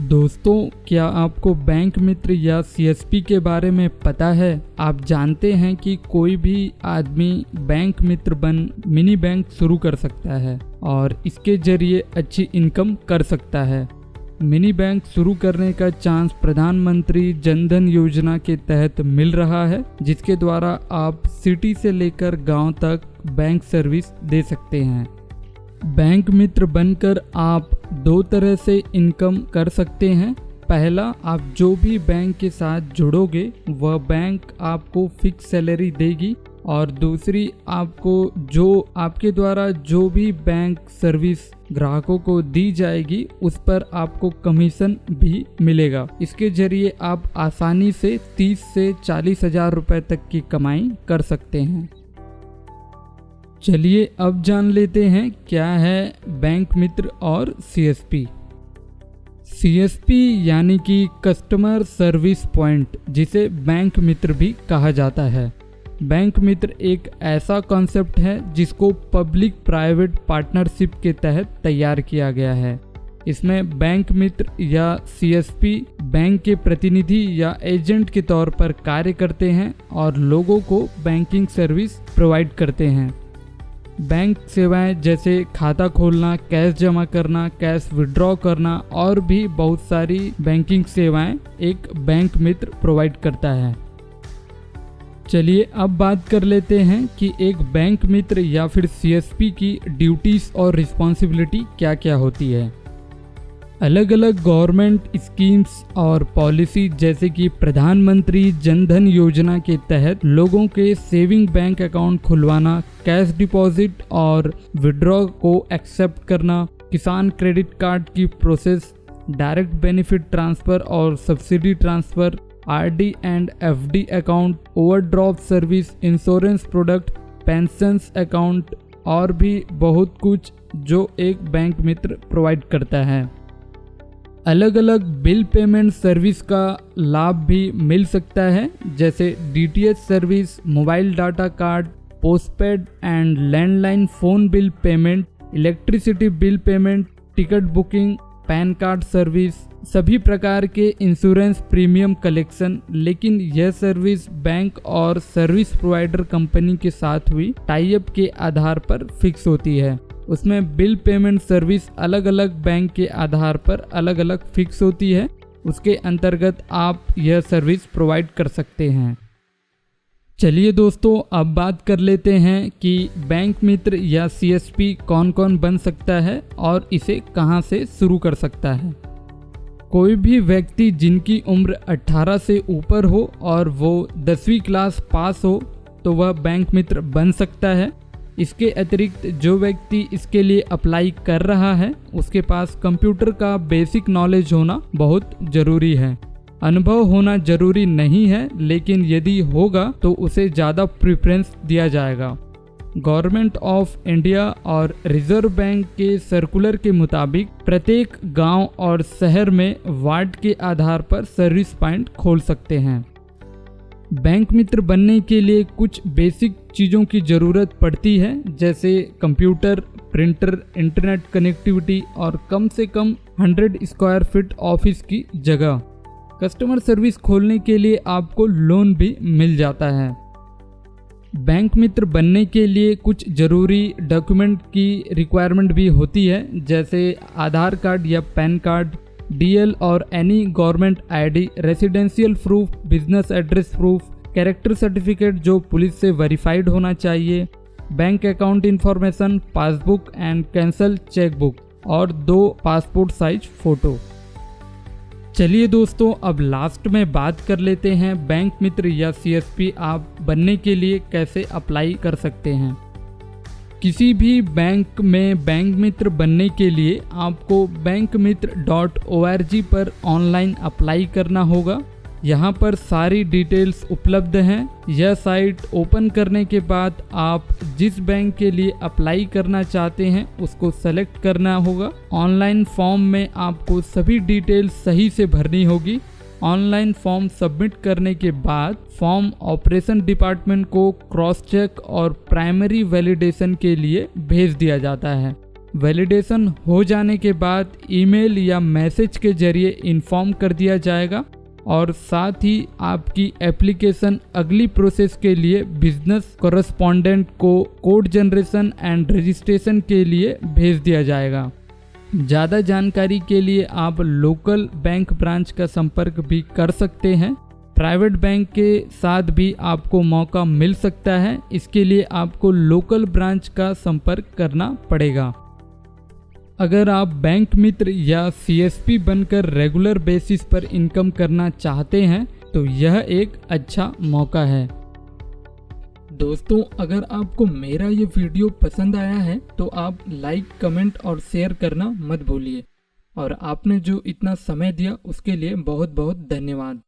दोस्तों, क्या आपको बैंक मित्र या सीएसपी के बारे में पता है? आप जानते हैं कि कोई भी आदमी बैंक मित्र बन मिनी बैंक शुरू कर सकता है और इसके जरिए अच्छी इनकम कर सकता है। मिनी बैंक शुरू करने का चांस प्रधानमंत्री जनधन योजना के तहत मिल रहा है, जिसके द्वारा आप सिटी से लेकर गांव तक बैंक सर्विस दे सकते हैं। बैंक मित्र बनकर आप दो तरह से इनकम कर सकते हैं। पहला, आप जो भी बैंक के साथ जुड़ोगे वह बैंक आपको फिक्स सैलरी देगी, और दूसरी, आपके द्वारा जो भी बैंक सर्विस ग्राहकों को दी जाएगी उस पर आपको कमीशन भी मिलेगा। इसके जरिए आप आसानी से 30 से 40 हजार रुपए तक की कमाई कर सकते हैं। चलिए अब जान लेते हैं क्या है बैंक मित्र और सीएसपी। सीएसपी यानी कि कस्टमर सर्विस पॉइंट, जिसे बैंक मित्र भी कहा जाता है। बैंक मित्र एक ऐसा कॉन्सेप्ट है जिसको पब्लिक प्राइवेट पार्टनरशिप के तहत तैयार किया गया है। इसमें बैंक मित्र या सीएसपी बैंक के प्रतिनिधि या एजेंट के तौर पर कार्य करते हैं और लोगों को बैंकिंग सर्विस प्रोवाइड करते हैं। बैंक सेवाएं जैसे खाता खोलना, कैश जमा करना, कैश विड्रॉ करना और भी बहुत सारी बैंकिंग सेवाएं एक बैंक मित्र प्रोवाइड करता है। चलिए अब बात कर लेते हैं कि एक बैंक मित्र या फिर सीएसपी की ड्यूटीज और रिस्पॉन्सिबिलिटी क्या क्या होती है। अलग अलग गवर्नमेंट स्कीम्स और पॉलिसी जैसे कि प्रधानमंत्री जनधन योजना के तहत लोगों के सेविंग बैंक अकाउंट खुलवाना, कैश डिपॉजिट और विड्रॉ को एक्सेप्ट करना, किसान क्रेडिट कार्ड की प्रोसेस, डायरेक्ट बेनिफिट ट्रांसफ़र और subsidy transfer, RD and FD account, overdraft service, insurance product, pensions account और भी बहुत कुछ जो एक बैंक मित्र प्रोवाइड करता है। अलग अलग बिल पेमेंट सर्विस का लाभ भी मिल सकता है, जैसे DTH service, mobile data card, postpaid and landline phone bill payment, electricity bill payment, ticket booking, pan card service, सभी प्रकार के इंश्योरेंस प्रीमियम कलेक्शन। लेकिन यह सर्विस बैंक और सर्विस प्रोवाइडर कंपनी के साथ हुई टाई अप के आधार पर फिक्स होती है। उसमें बिल पेमेंट सर्विस अलग अलग बैंक के आधार पर अलग अलग फिक्स होती है, उसके अंतर्गत आप यह सर्विस प्रोवाइड कर सकते हैं। चलिए दोस्तों, अब बात कर लेते हैं कि बैंक मित्र या सीएसपी कौन कौन बन सकता है और इसे कहां से शुरू कर सकता है। कोई भी व्यक्ति जिनकी उम्र 18 से ऊपर हो और वो 10वीं क्लास पास हो तो वह बैंक मित्र बन सकता है। इसके अतिरिक्त जो व्यक्ति इसके लिए अप्लाई कर रहा है उसके पास कंप्यूटर का बेसिक नॉलेज होना बहुत ज़रूरी है। अनुभव होना ज़रूरी नहीं है, लेकिन यदि होगा तो उसे ज़्यादा प्रेफरेंस दिया जाएगा। गवर्नमेंट ऑफ इंडिया और रिजर्व बैंक के सर्कुलर के मुताबिक प्रत्येक गांव और शहर में वार्ड के आधार पर सर्विस पॉइंट खोल सकते हैं। बैंक मित्र बनने के लिए कुछ बेसिक चीज़ों की ज़रूरत पड़ती है, जैसे कंप्यूटर, प्रिंटर, इंटरनेट कनेक्टिविटी और कम से कम 100 स्क्वायर फीट ऑफिस की जगह। कस्टमर सर्विस खोलने के लिए आपको लोन भी मिल जाता है। बैंक मित्र बनने के लिए कुछ ज़रूरी डॉक्यूमेंट की रिक्वायरमेंट भी होती है, जैसे आधार कार्ड या पैन कार्ड, डीएल और any government ID, residential proof, business address proof, character certificate जो पुलिस से वेरीफाइड होना चाहिए, bank account information, passbook and cancel chequebook और 2 पासपोर्ट साइज फ़ोटो। चलिए दोस्तों, अब लास्ट में बात कर लेते हैं बैंक मित्र या सीएसपी आप बनने के लिए कैसे अप्लाई कर सकते हैं। किसी भी बैंक में बैंक मित्र बनने के लिए आपको bankmitra.org पर ऑनलाइन अप्लाई करना होगा। यहाँ पर सारी डिटेल्स उपलब्ध हैं। यह साइट ओपन करने के बाद आप जिस बैंक के लिए अप्लाई करना चाहते हैं उसको सेलेक्ट करना होगा। ऑनलाइन फॉर्म में आपको सभी डिटेल्स सही से भरनी होगी। ऑनलाइन फॉर्म सबमिट करने के बाद फॉर्म ऑपरेशन डिपार्टमेंट को क्रॉस चेक और प्राइमरी वैलिडेशन के लिए भेज दिया जाता है। वैलिडेशन हो जाने के बाद ईमेल या मैसेज के जरिए इन्फॉर्म कर दिया जाएगा और साथ ही आपकी एप्लीकेशन अगली प्रोसेस के लिए बिजनेस कॉरेस्पॉन्डेंट को कोड जनरेशन एंड रजिस्ट्रेशन के लिए भेज दिया जाएगा। ज़्यादा जानकारी के लिए आप लोकल बैंक ब्रांच का संपर्क भी कर सकते हैं। प्राइवेट बैंक के साथ भी आपको मौका मिल सकता है, इसके लिए आपको लोकल ब्रांच का संपर्क करना पड़ेगा। अगर आप बैंक मित्र या सीएसपी बनकर रेगुलर बेसिस पर इनकम करना चाहते हैं तो यह एक अच्छा मौका है। दोस्तों, अगर आपको मेरा ये वीडियो पसंद आया है तो आप लाइक, कमेंट और शेयर करना मत भूलिए और आपने जो इतना समय दिया उसके लिए बहुत बहुत धन्यवाद।